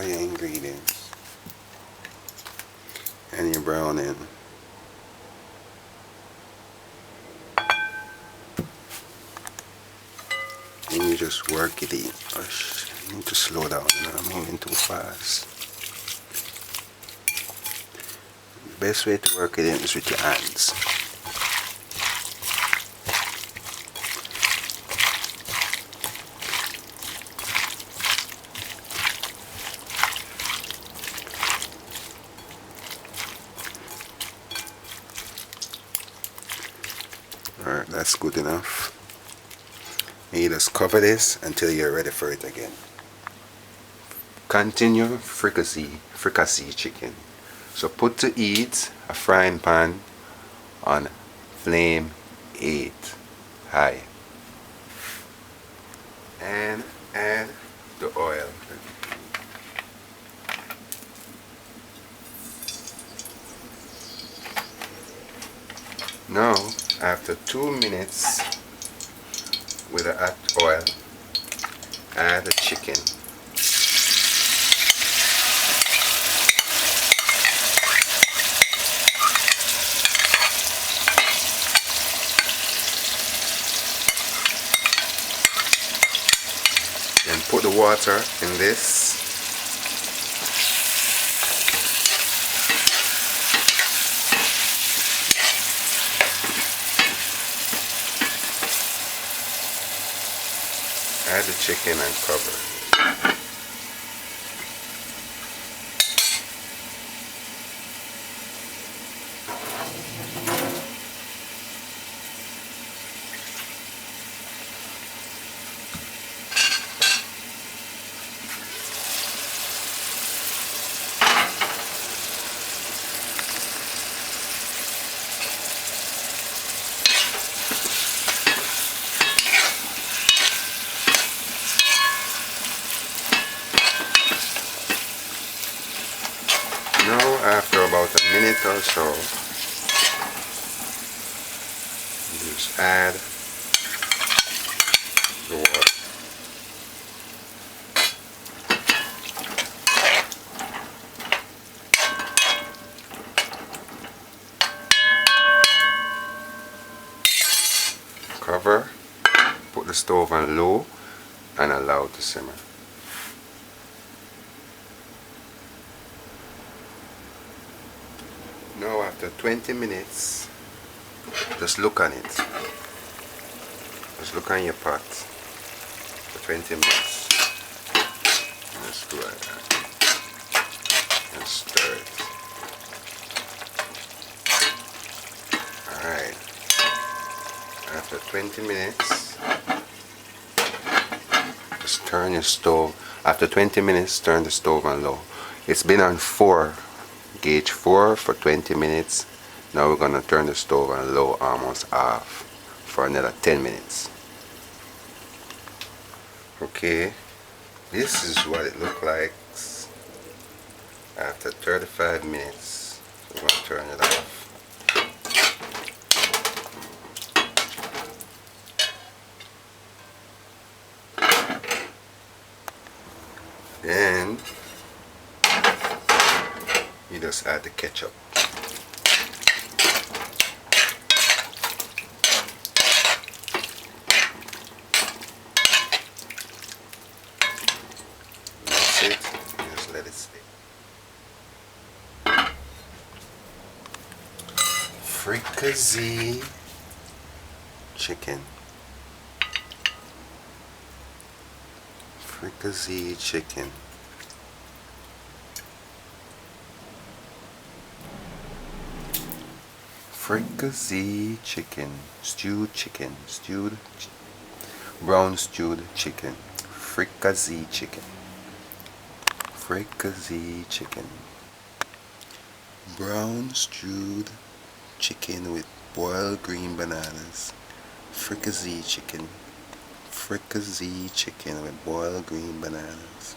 all your ingredients and your browning. And you just work it in. You need to slow down, I'm moving too fast. The best way to work it in is with your hands. Alright, that's good enough. You just cover this until you're ready for it again. Continue fricassee chicken. So put to heat a frying pan on flame 8 high and add the oil. Now, after 2 minutes with the hot oil, add the chicken. Then put the water in this. Add the chicken and cover. Now, after about a minute or so, just add the water. Cover, put the stove on low and allow it to simmer. Now after 20 minutes, just look on it. Just look on your pot for 20 minutes. Just do like that. And stir it. Alright. After 20 minutes, just turn your stove. After 20 minutes, turn the stove on low. It's been on 4. Gauge 4 for 20 minutes. Now we're going to turn the stove on low, almost off, for another 10 minutes. Okay, this is what it looks like after 35 minutes. We're going to turn it off. Then you just add the ketchup. That's it. You just let it stay. Fricassee chicken. Fricassee chicken. Fricassee chicken, brown stewed chicken, fricassee chicken, brown stewed chicken with boiled green bananas, fricassee chicken with boiled green bananas.